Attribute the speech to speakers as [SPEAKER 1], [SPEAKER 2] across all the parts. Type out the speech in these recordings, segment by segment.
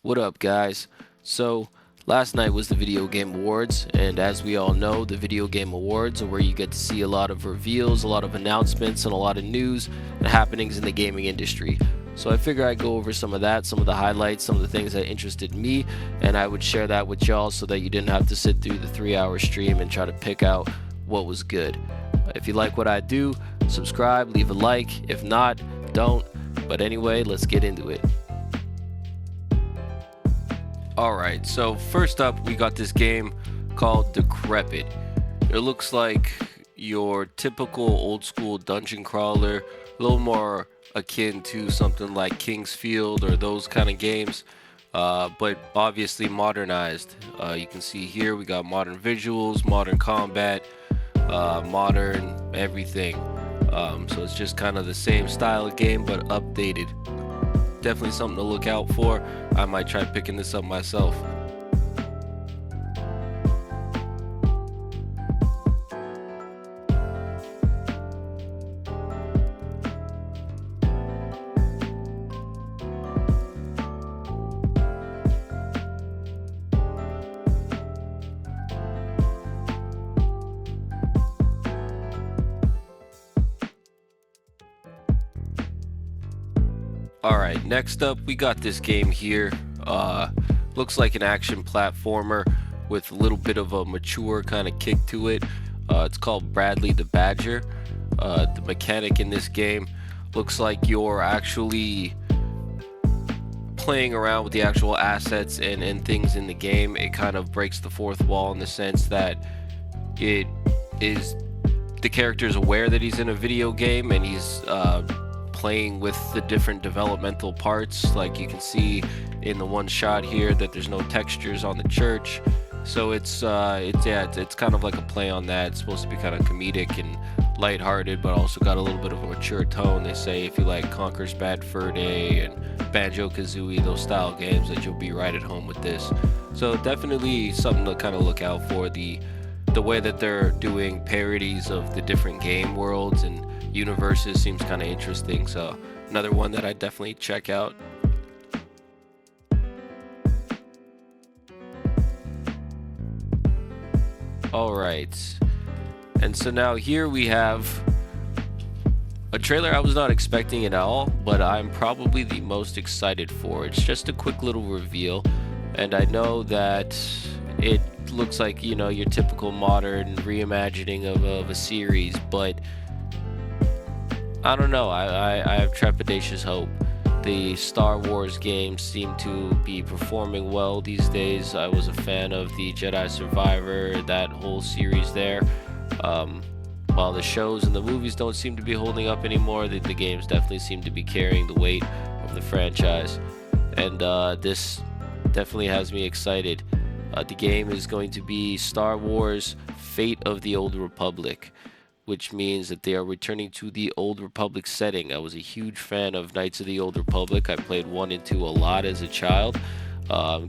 [SPEAKER 1] What up, guys? So, last night was the Video Game Awards, and as we all know, the Video Game Awards are where you get to see a lot of reveals, a lot of announcements, and a lot of news and happenings in the gaming industry. So, I figure I'd go over some of that, some of the highlights, some of the things that interested me, and I would share that with y'all so that you didn't have to sit through the 3 hour stream and try to pick out what was good. If you like what I do, subscribe, leave a like. If not, don't. But anyway, let's get into it. Alright, so first up, we got this game called Decrepit. It looks like your typical old school dungeon crawler, a little more akin to something like King's Field or those kind of games, but obviously modernized. You can see here we got modern visuals, modern combat, modern everything. So it's just kind of the same style of game but updated. Definitely something to look out for. I might try picking this up myself. Alright, next up we got this game here. Looks like an action platformer with a little bit of a mature kind of kick to it. It's called Bradley the Badger. The mechanic in this game looks like you're actually playing around with the actual assets and things in the game. It kind of breaks the fourth wall in the sense that it is the character is aware that he's in a video game and he's playing with the different developmental parts. Like you can see in the one shot here that there's no textures on the church, so it's kind of like a play on that. It's supposed to be kind of comedic and lighthearted, but also got a little bit of a mature tone. They say if you like Conker's Bad Fur Day and Banjo-Kazooie, those style games, that you'll be right at home with this. So definitely something to kind of look out for. The way that they're doing parodies of the different game worlds and universes seems kind of interesting, so another one that I definitely check out. Alright, and so now here we have a trailer I was not expecting at all, but I'm probably the most excited for. It's just a quick little reveal, and I know that it looks like, you know, your typical modern reimagining of a series, but I don't know. I have trepidatious hope. The Star Wars games seem to be performing well these days. I was a fan of the Jedi Survivor, that whole series there. While the shows and the movies don't seem to be holding up anymore, the games definitely seem to be carrying the weight of the franchise. And this definitely has me excited. The game is going to be Star Wars Fate of the Old Republic, which means that they are returning to the Old Republic setting. I was a huge fan of Knights of the Old Republic. I played 1 and 2 a lot as a child.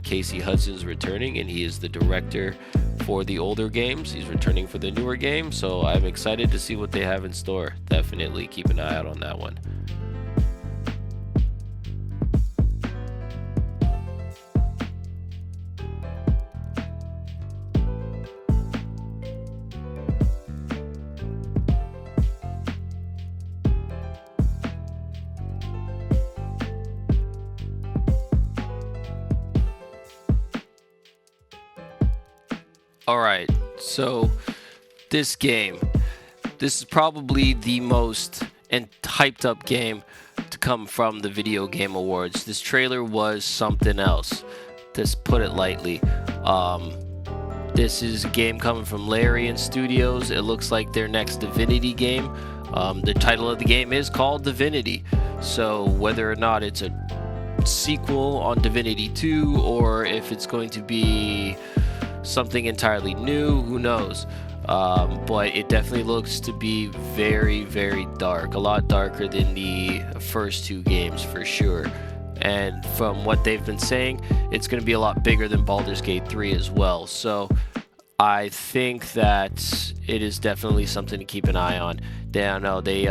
[SPEAKER 1] Casey Hudson's returning, and he is the director for the older games. He's returning for the newer game, so I'm excited to see what they have in store. Definitely keep an eye out on that one. Alright, so this is probably the most and hyped up game to come from the Video Game Awards. This trailer was something else, to put it lightly. This is a game coming from Larian Studios. It looks like their next Divinity game. The title of the game is called Divinity, so whether or not it's a sequel on Divinity 2 or if it's going to be something entirely new, who knows. But it definitely looks to be very, very dark, a lot darker than the first 2 games for sure. And from what they've been saying, it's going to be a lot bigger than Baldur's Gate 3 as well. So I think that it is definitely something to keep an eye on. I know they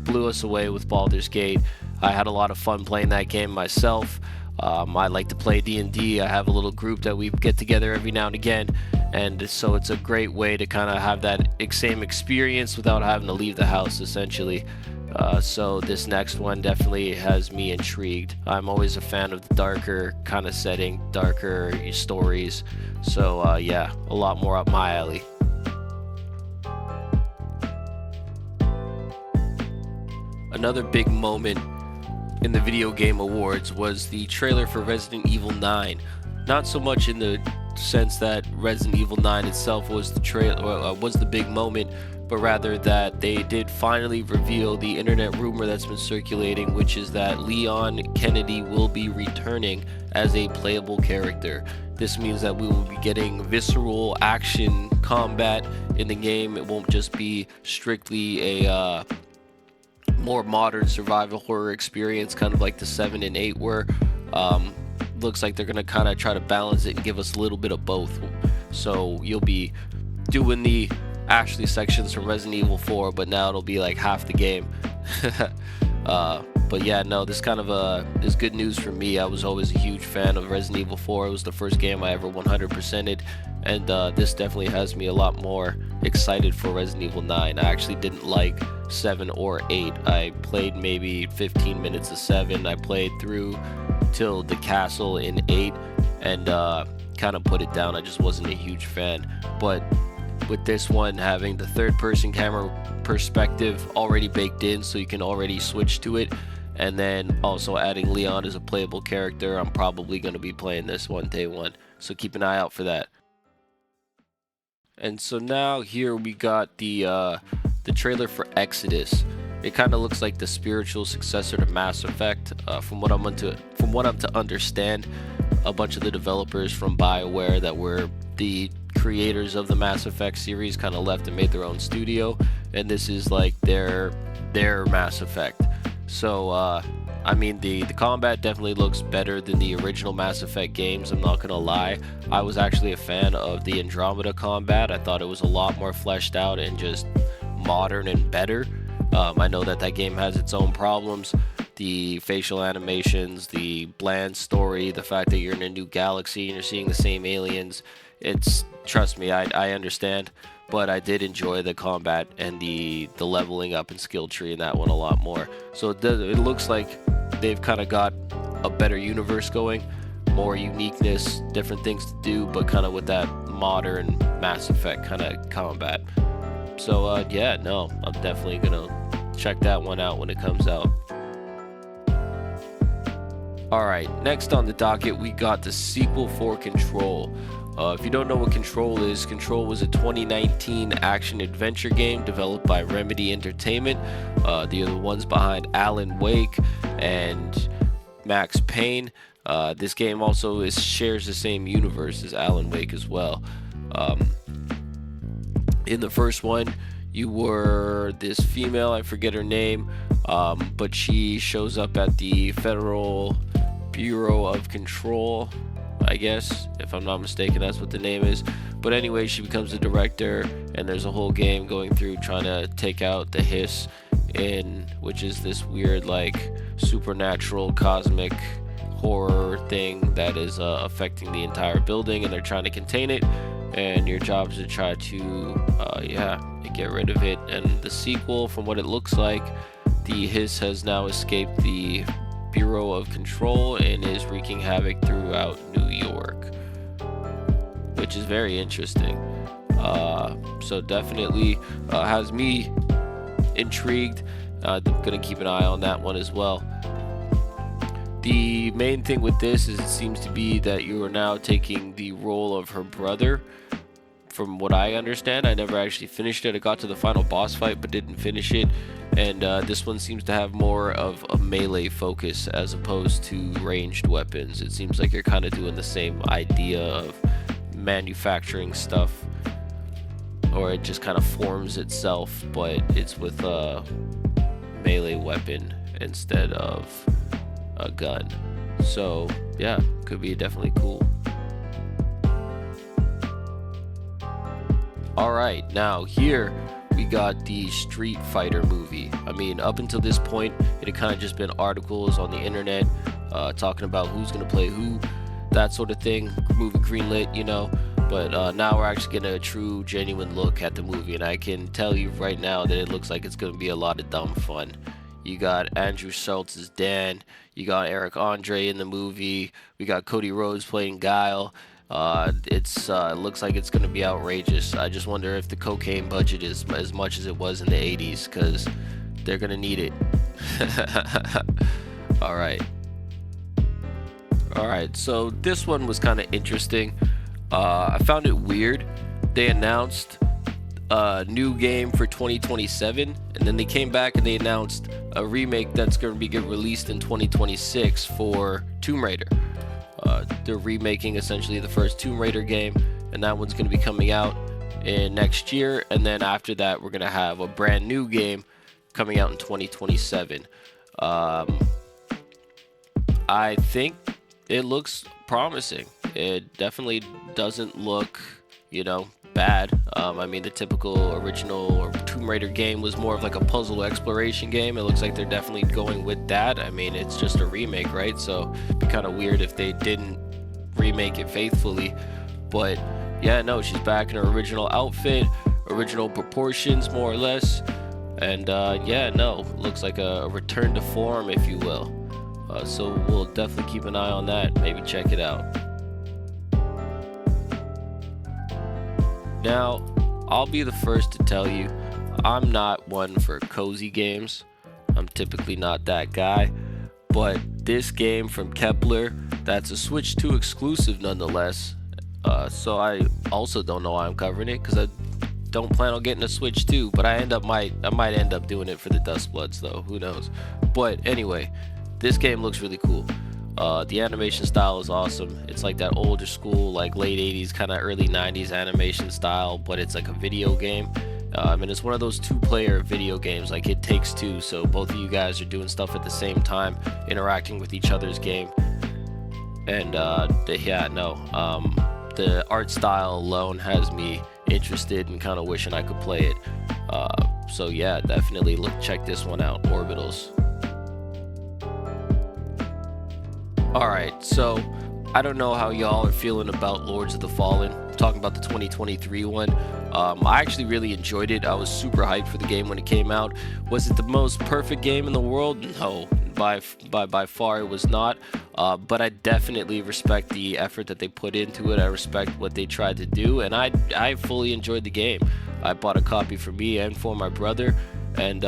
[SPEAKER 1] blew us away with Baldur's Gate. I had a lot of fun playing that game myself. I like to play D&D. I have a little group that we get together every now and again, and so it's a great way to kind of have that same experience without having to leave the house, essentially. So this next one definitely has me intrigued. I'm always a fan of the darker kind of setting, darker stories. So yeah, a lot more up my alley. Another big moment in the Video Game Awards was the trailer for Resident Evil 9. Not so much in the sense that Resident Evil 9 itself was the big moment, but rather that they did finally reveal the internet rumor that's been circulating, which is that Leon Kennedy will be returning as a playable character. This means that we will be getting visceral action combat in the game. It won't just be strictly a more modern survival horror experience, kind of like the 7 and 8 were. Looks like they're gonna kind of try to balance it and give us a little bit of both. So you'll be doing the actually sections from Resident Evil 4, but now it'll be like half the game. But yeah, no, this kind of is good news for me. I was always a huge fan of Resident Evil 4. It was the first game I ever 100%ed, and this definitely has me a lot more excited for Resident Evil 9. I actually didn't like 7 or 8. I played maybe 15 minutes of 7. I played through till the castle in 8, and kind of put it down. I just wasn't a huge fan. But with this one having the third-person camera perspective already baked in, so you can already switch to it, and then also adding Leon as a playable character, I'm probably going to be playing this one day one. So keep an eye out for that. And so now here we got the trailer for Exodus. It kind of looks like the spiritual successor to Mass Effect. From what I'm to understand, a bunch of the developers from BioWare that were the creators of the Mass Effect series kind of left and made their own studio, and this is like their Mass Effect. So I mean, the combat definitely looks better than the original Mass Effect games, I'm not gonna lie. I was actually a fan of the Andromeda combat. I thought it was a lot more fleshed out and just modern and better. I know that game has its own problems. The facial animations, the bland story, the fact that you're in a new galaxy and you're seeing the same aliens. Trust me, I understand, but I did enjoy the combat and the leveling up and skill tree in that one a lot more. So it looks like they've kind of got a better universe going, more uniqueness, different things to do, but kind of with that modern Mass Effect kind of combat. So yeah, no, I'm definitely gonna check that one out when it comes out. Alright, next on the docket we got the sequel for Control. If you don't know what Control is, Control was a 2019 action-adventure game developed by Remedy Entertainment. They are the ones behind Alan Wake and Max Payne. This game also shares the same universe as Alan Wake as well. In the first one, you were this female, I forget her name, but she shows up at the Federal Bureau of Control, I guess, if I'm not mistaken, that's what the name is. But anyway, she becomes the director, and there's a whole game going through trying to take out the Hiss, which is this weird, like, supernatural cosmic horror thing that is affecting the entire building, and they're trying to contain it. And your job is to try to get rid of it. And the sequel, from what it looks like, the Hiss has now escaped the Bureau of Control and is wreaking havoc throughout New York, which is very interesting. So definitely has me intrigued. I'm gonna keep an eye on that one as well. The main thing with this is it seems to be that you are now taking the role of her brother. From what I understand, I never actually finished it. I got to the final boss fight but didn't finish it, and this one seems to have more of a melee focus as opposed to ranged weapons. It seems like you're kind of doing the same idea of manufacturing stuff, or it just kind of forms itself, but it's with a melee weapon instead of a gun. So yeah, could be definitely cool. Alright, now here we got the Street Fighter movie. I mean, up until this point, it had kind of just been articles on the internet. talking about who's gonna play who, that sort of thing. Movie greenlit, you know. But now we're actually getting a true, genuine look at the movie, and I can tell you right now that it looks like it's gonna be a lot of dumb fun. You got Andrew Schultz as Dan. You got Eric Andre in the movie. We got Cody Rhodes playing Guile. It looks like it's gonna be outrageous. I just wonder if the cocaine budget is as much as it was in the 80s, because they're gonna need it. All right. All right. So this one was kind of interesting. I found it weird. They announced a new game for 2027, and then they came back and they announced a remake that's going to get released in 2026 for Tomb Raider. They're remaking essentially the first Tomb Raider game, and that one's going to be coming out in next year. And then after that, we're going to have a brand new game coming out in 2027. I think it looks promising. It definitely doesn't look, bad. I mean, the typical original or Tomb Raider game was more of like a puzzle exploration game. It looks like they're definitely going with that. I mean, it's just a remake, right? So it'd be kind of weird if they didn't remake it faithfully. But yeah, no, she's back in her original outfit, original proportions, more or less. And yeah, no, looks like a return to form, if you will. So we'll definitely keep an eye on that. Maybe check it out. Now, I'll be the first to tell you, I'm not one for cozy games. I'm typically not that guy. But this game from Kepler, that's a Switch 2 exclusive nonetheless. So I also don't know why I'm covering it, because I don't plan on getting a Switch 2. But I might end up doing it for the Dustbloods though. Who knows? But anyway, this game looks really cool. The animation style is awesome. It's like that older school, like late 80s, kind of early 90s animation style, but it's like a video game. And it's one of those two-player video games, like It Takes Two. So both of you guys are doing stuff at the same time, interacting with each other's game. And the art style alone has me interested and kind of wishing I could play it. So yeah, definitely check this one out, Orbitals. Alright, so I don't know how y'all are feeling about Lords of the Fallen. I'm talking about the 2023 one. I actually really enjoyed it. I was super hyped for the game when it came out. Was it the most perfect game in the world? No, by far it was not. But I definitely respect the effort that they put into it. I respect what they tried to do, and I fully enjoyed the game. I bought a copy for me and for my brother, and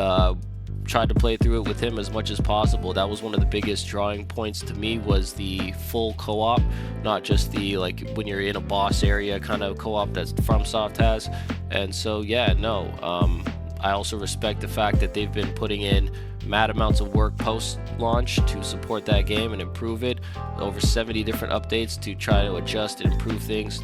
[SPEAKER 1] tried to play through it with him as much as possible. That was one of the biggest drawing points to me, was the full co-op, not just the like when you're in a boss area kind of co-op that FromSoft has. And so yeah, no, I also respect the fact that they've been putting in mad amounts of work post launch to support that game and improve it. Over 70 different updates to try to adjust and improve things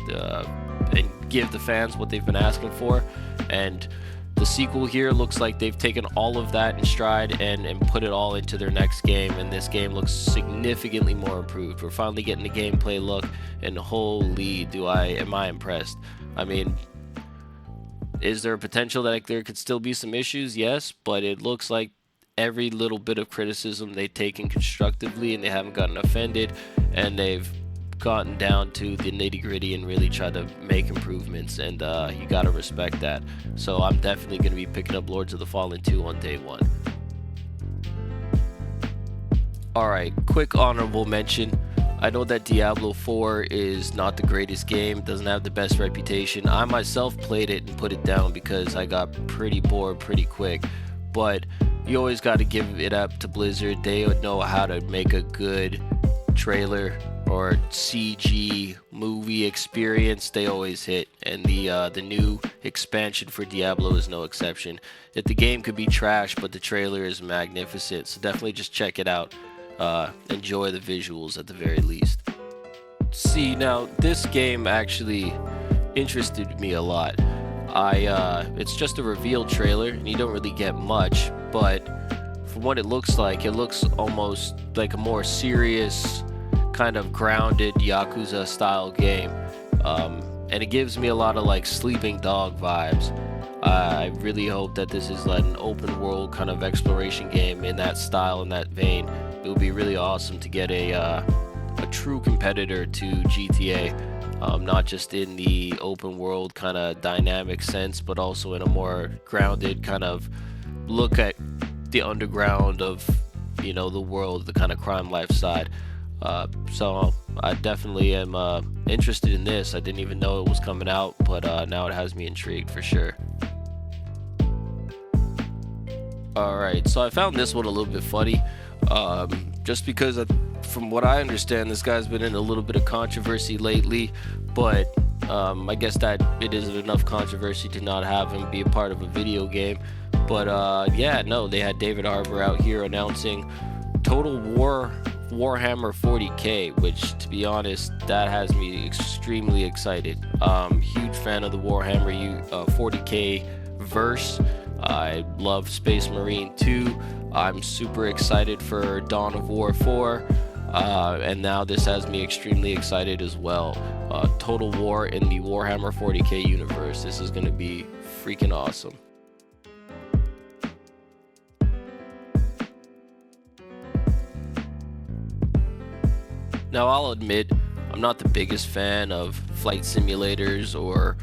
[SPEAKER 1] and give the fans what they've been asking for. And the sequel here looks like they've taken all of that in stride and put it all into their next game, and this game looks significantly more improved. We're finally getting the gameplay look, and holy am I impressed. I mean, is there a potential that there could still be some issues? Yes, but it looks like every little bit of criticism they've taken constructively, and they haven't gotten offended, and they've gotten down to the nitty-gritty and really tried to make improvements, and you gotta respect that. So I'm definitely gonna be picking up Lords of the Fallen 2 on day one. Alright, quick honorable mention. I know that Diablo 4 is not the greatest game, doesn't have the best reputation. I myself played it and put it down because I got pretty bored pretty quick, but you always got to give it up to Blizzard. They know how to make a good trailer or CG movie experience. They always hit, and the new expansion for Diablo is no exception. That the game could be trash, but the trailer is magnificent, so definitely just check it out. Enjoy the visuals at the very least. See, now this game actually interested me a lot. It's just a reveal trailer and you don't really get much, but from what it looks almost like a more serious, kind of grounded Yakuza style game, and it gives me a lot of like Sleeping Dog vibes. I really hope that this is like an open world kind of exploration game in that style, in that vein, it would be really awesome to get a true competitor to GTA, not just in the open world kind of dynamic sense, but also in a more grounded kind of look at the underground of, you know, the world, the kind of crime life side. So I definitely am interested in this. I didn't even know it was coming out, but now it has me intrigued for sure. Alright, so I found this one a little bit funny, just because from what I understand, this guy's been in a little bit of controversy lately, but I guess that it isn't enough controversy to not have him be a part of a video game. But yeah, no, they had David Harbour out here announcing Total War Warhammer 40k, which, to be honest, that has me extremely excited. Huge fan of the Warhammer 40k verse. I love Space Marine 2. I'm super excited for Dawn of War 4. And now this has me extremely excited as well. Total War in the Warhammer 40k universe. This is going to be freaking awesome. Now, I'll admit, I'm not the biggest fan of flight simulators or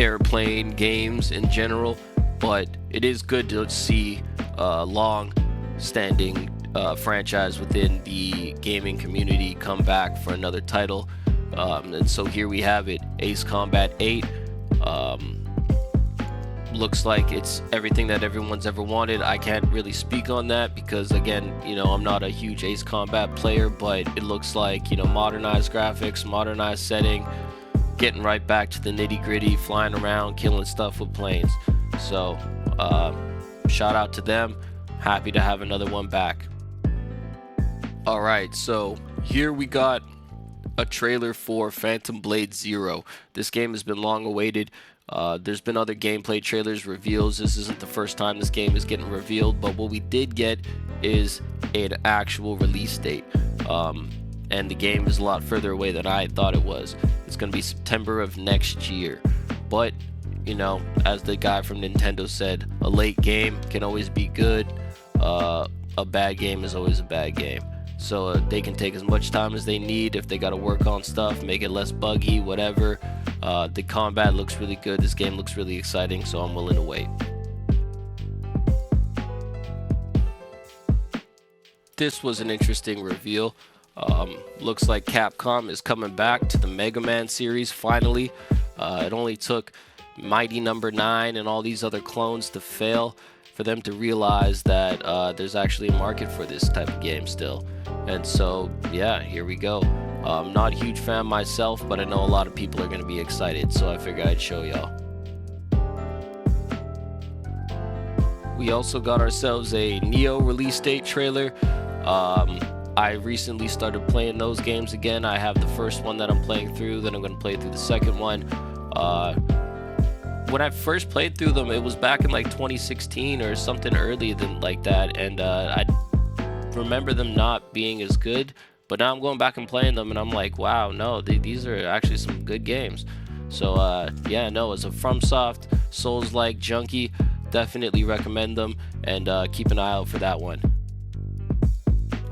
[SPEAKER 1] airplane games in general, but it is good to see a long-standing franchise within the gaming community come back for another title. And so here we have it, Ace Combat 8. Looks like it's everything that everyone's ever wanted. I can't really speak on that because, again, you know, I'm not a huge Ace Combat player, but it looks like, you know, modernized graphics, modernized setting, getting right back to the nitty-gritty, flying around, killing stuff with planes. So shout out to them. Happy to have another one back. Alright, so here we got a trailer for Phantom Blade Zero. This game has been long awaited. There's been other gameplay trailers, reveals. This isn't the first time this game is getting revealed, but what we did get is an actual release date. And the game is a lot further away than I thought it was. It's going to be September of next year. But, you know, as the guy from Nintendo said, a late game can always be good. A bad game is always a bad game. So they can take as much time as they need. If they got to work on stuff, make it less buggy, whatever. The combat looks really good. This game looks really exciting, so I'm willing to wait. This was an interesting reveal. Looks like Capcom is coming back to the Mega Man series finally. It only took Mighty Number 9 and all these other clones to fail for them to realize that there's actually a market for this type of game still. And so, yeah, here we go. I'm not a huge fan myself, but I know a lot of people are going to be excited, so I figured I'd show y'all. We also got ourselves a Neo release date trailer. I recently started playing those games again. I have the first one that I'm playing through, then I'm going to play through the second one. When I first played through them, it was back in like 2016 or something earlier than like that, and I remember them not being as good, but now I'm going back and playing them and I'm like, wow, no, these are actually some good games. So yeah, no, as a FromSoft Souls-like junkie, definitely recommend them, and keep an eye out for that one.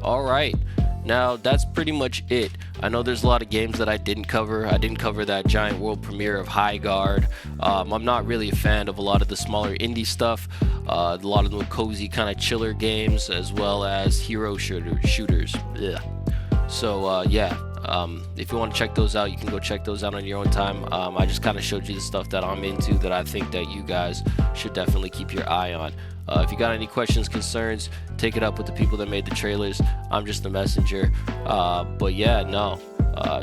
[SPEAKER 1] Alright, now that's pretty much it. I know there's a lot of games that I didn't cover. I didn't cover that giant world premiere of High Guard. I'm not really a fan of a lot of the smaller indie stuff, a lot of the cozy kind of chiller games, as well as hero shooters. Yeah. So yeah, if you want to check those out, you can go check those out on your own time. I just kind of showed you the stuff that I'm into that I think that you guys should definitely keep your eye on. If you got any questions, concerns, take it up with the people that made the trailers. I'm just the messenger. But yeah, no.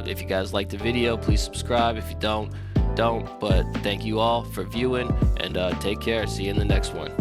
[SPEAKER 1] If you guys like the video, please subscribe. If you don't. But thank you all for viewing, and take care. See you in the next one.